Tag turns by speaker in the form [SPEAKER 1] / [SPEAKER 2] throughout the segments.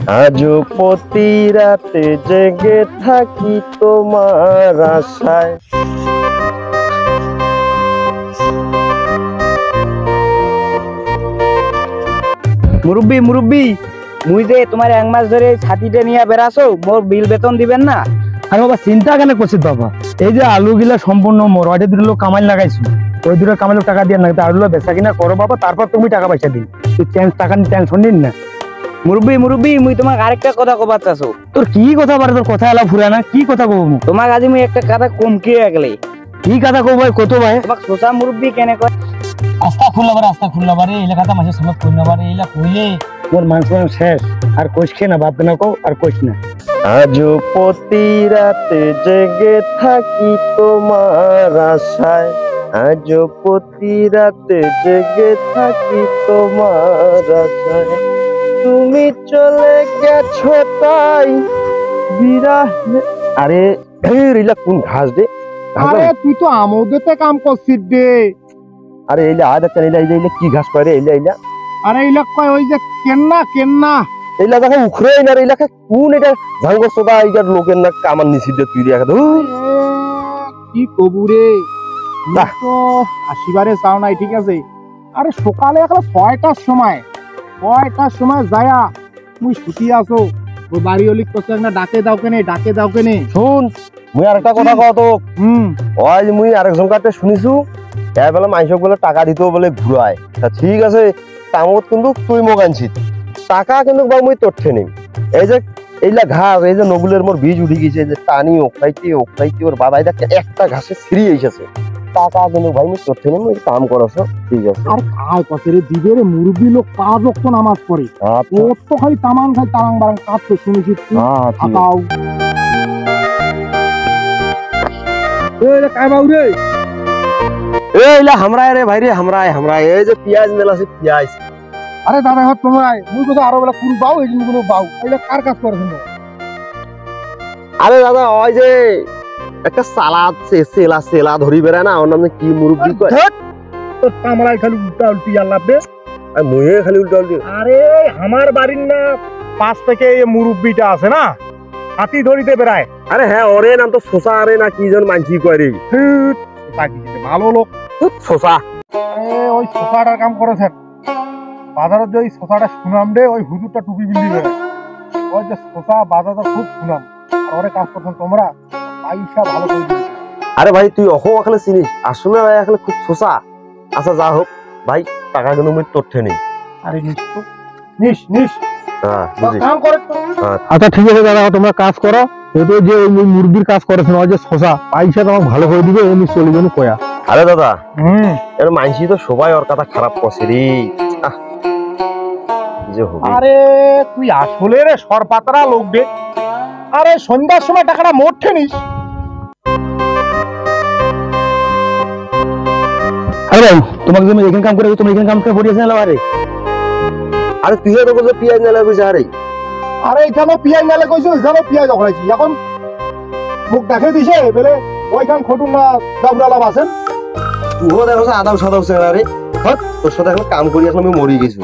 [SPEAKER 1] আজও প্রতি রাতে জেগে থাকি তোমার আশায়।
[SPEAKER 2] মুরব্বি মুরব্বি, মুই যে তোমার 1 মাস ধরে ছাতিটা নিয়ে বেড়াছো, মোর বিল বেতন দিবেন না?
[SPEAKER 3] আরে বাবা চিন্তা কেন করছিস বাবা? এই যে আলু গিলা সম্পূর্ণ মোর ওইটা দুটো লোক কামাই লাগাইছো, ওই দুটো কামাই টাকা দিয়ে না আলুগুলো বেচা কিনা করো বাবা, তারপর তুমি টাকা পয়সা দিন। তুই টাকা টেনশন নিন না।
[SPEAKER 2] মুরব্বি মুরব্বি, মুই তোমাকে আরেকটা কথা কবার চাচ্ছো।
[SPEAKER 3] তোর কি কথা পারে? তোর কথা এলা ফুরে না, কি কথা কব?
[SPEAKER 2] তোমাকে আজ মুই একটা কথা কমকে গেলে।
[SPEAKER 3] কি কথা কব ভাই? কত ভাই
[SPEAKER 2] তোমাকে সোসা মুরব্বি কেনে কয়?
[SPEAKER 3] আস্তা খুললা বারে এই লেখাটা মাসের সময় কই না বারে, এইলা কইলে মোর মাংস শেষ। আর কইস খে না, বাপ না কও আর কইস না।
[SPEAKER 1] আজও প্রতি রাতে জেগে থাকি তোমার আশায়, আজও প্রতি রাতে জেগে থাকি তোমার আশায়। তুমি চলে গেছো তাই বিরাহে। আরে এইলা কোন ঘাস দে?
[SPEAKER 3] আরে তুই তো আমোদেতে কাম করছিস রে।
[SPEAKER 1] আরে এইলা আদা এইলা এইলা কি ঘাস পারে? এইলা এইলা
[SPEAKER 3] আরে এইলা কয় ওই যে কেন্না
[SPEAKER 1] এইলা দেখো উখরে না এইলা কোন এটা ভাঙ্গ সোদা এইটার লোকের না কামান নিছি দে তুই দেখা দু
[SPEAKER 3] কি কবুরে তো আসিবারে চাও নাই, ঠিক আছে? আরে সকালে এখন 6টার সময় যায়া তুই ছুটি আসো, ওই বাড়ি অলিক করছে না, ডাকে দাও কেনে।
[SPEAKER 1] শুন মুই আরেকটা কথা কও তো। ওই মুই আরেকজন কাছে শুনিছু এ বেলা মাইসক বলে টাকা দিতেও বলে ঘুরায়। তা ঠিক আছে, তামত কিন্তু তুই মোক আনছিস টাকা, কিন্তু বা মুই তোরঠে নেই। এই যে এইলা ঘাস, এই যে নগুলের মোর বীজ উঠে গেছে, যে টানি ওখাইতে ওর বাবা একটা ঘাসে ছিঁড়ি এসেছে টাকা, কিন্তু ভাই মুই তোরঠে নেই। মুই কাম করছ ঠিক আছে।
[SPEAKER 3] আর খায় কতরে দিবে রে? মুরব্বি লোক 5 ওয়াক্ত নামাজ পড়ে, ওর তো খালি তারাং বারাং কাজ তো শুনেছি। খাও এই কাই বাউ রে,
[SPEAKER 1] এইলা হামরায় রে ভাই রে, হামরায় এই যে পেঁয়াজ মেলাছে পেঁয়াজ।
[SPEAKER 3] আরে দাদা হাত তোমরা মুই কথা আরো বেলা কোন বাউ এই কোন বাউ এইলা কার কাজ করে শুনো?
[SPEAKER 1] আরে দাদা ওই যে একটা সালাদ সেলা ধরি বেড়ায় না, ওর নাম কি মুরব্বি কয়?
[SPEAKER 3] তো কামড়াই খালি উল্টা উল্টি আল্লাহ বে।
[SPEAKER 1] আর মুয়ে খালি উল্টা উল্টি।
[SPEAKER 3] আরে আমার বাড়ির না পাশ থেকে এই মুরব্বিটা আছে না, হাতি ধরিতে বেড়ায়।
[SPEAKER 1] আরে হ্যাঁ, ওরে নাম তো শোষা আরে না কি জন মানছি কয় রে।
[SPEAKER 3] ভালো লোক
[SPEAKER 1] শোষা।
[SPEAKER 3] ওই সোফাটার কাম করেছেন বাজারের, যে ওই সোফাটা সুনাম রে, ওই হুজুরটা টুপি বিলি বেড়ায়, ওই যে সোফা বাজারে খুব সুনাম। আর ওরে কাজ করছেন তোমরা, পয়সা ভালো করে দিবে।
[SPEAKER 1] আরে ভাই তুই অহ এখানে চিনিস, আসলে ভাই এখানে খুব শোষা। আচ্ছা যা হোক ভাই, টাকা কিন্তু মুই তোরঠে নেই।
[SPEAKER 3] আরে নিস
[SPEAKER 1] হ্যাঁ বুঝি।
[SPEAKER 3] কাম করে তো। আচ্ছা ঠিক আছে দাদা, তোমরা কাজ করো। এতো যে ওই মুরগির কাজ করেছেন, ওই যে শশা পয়সা তোমাকে ভালো করে দিবে, এমনি চলে যাবে কয়া।
[SPEAKER 1] আরে দাদা এর মানসি তো সবাই ওর কথা খারাপ করছে রে।
[SPEAKER 3] আরে তুই আসলে রে সরপাতরা লোক রে। আরে সন্ধ্যার সময় টাকাটা মোটে নিস। আরে তোমাকে তুমি এখানে কাম করে, তুমি এখানে কাম করে পড়িয়েছ না?
[SPEAKER 1] আরে তুই তো বলছিস পেঁয়াজ নেলা কইছ।
[SPEAKER 3] আরে এখানে পেঁয়াজ নেলা কইছ, এখানে পেঁয়াজ অখড়াইছি। এখন মুখ দেখে দিছে বলে ওইখান খটুন না দাবড়ালা বাসেন।
[SPEAKER 1] তুইও দেখছ আদাম সাদাম চেহারা রে। হট তোর সাথে এখন কাম করি আসলে আমি মরি গেছি।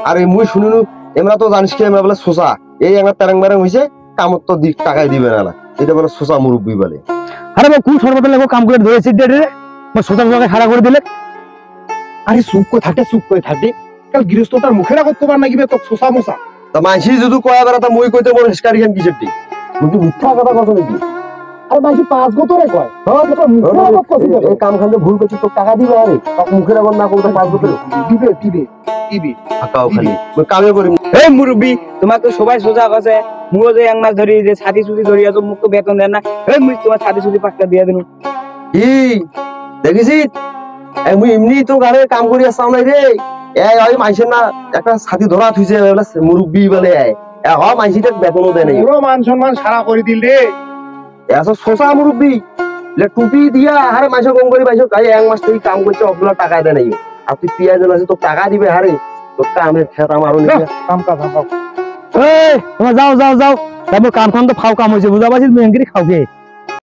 [SPEAKER 1] আরে মুই শুনিনু এমরা তো জানিস কি আমরা বলে শোষা, এই একটা প্যারাং ব্যারাং হইছে, কামত তো টাকাই দিবে না, এটা বলে শোষা মুরব্বি বলে।
[SPEAKER 3] আরে ভাই কোন সরবতের লাগো কাম করে ধরেছি রে, মই সোজা জায়গা খাড়া করে দিলে। আরে চুপ করে থাকে কাল গৃহস্থটার মুখে রাখত কবার নাগিবে তো শোষা মোসা।
[SPEAKER 1] তা মানসি যদি কয়া বেড়া তা মই কইতে বড় হিসকারি খান কিসের টি? মুই মিথ্যা কথা কছ নাকি?
[SPEAKER 3] আরে মানসি 5 গতরে কয়। হ্যাঁ এটা মুখে রাখত কছি,
[SPEAKER 1] এই কাম খান ভুল করছিস তো টাকা দিবে। আরে তক মুখে রাখত না কইতে 5 গতরে দিবে আকাও খালি মই কামে করি।
[SPEAKER 2] এই মুরব্বি, তোমাকে তো সবাই সোজা কছে, মুও যে 1 মাস ধরে যে ছাতি সুতি ধরি আছো, মুখ তো বেতন দেন না। এই মুই তোমার ছাতি সুতি 5টা দিয়ে দিনু।
[SPEAKER 1] কি দেখিছিস? এই মুই এমনি তো ঘরে কাম করি আসাও নাই রে। এই ওই মাইছেন না একটা ছাতি ধরা থুইছে বলে মুরব্বি বলে, এ হ মাইছিটা বেতনও দেয় নাই।
[SPEAKER 3] পুরো মান সম্মান সারা করে দিল রে।
[SPEAKER 1] এসব শোষা মুরব্বি লে টুপি দিয়া আরে মাইছে কম করে পাইছো, তাই 1 মাস থেকে কাম করছে, অগুলা টাকা দেয় নাই। আর তুই পেঁয়াজ আছে তো টাকা দিবে। আরে তোর কামের খেতা মারো নি
[SPEAKER 3] কাম এই তোমরা যাও তারপর কাম তো ফাও কাম হয়েছে, বুঝা পাচ্ছিস মেঙ্গিরি খাওকে।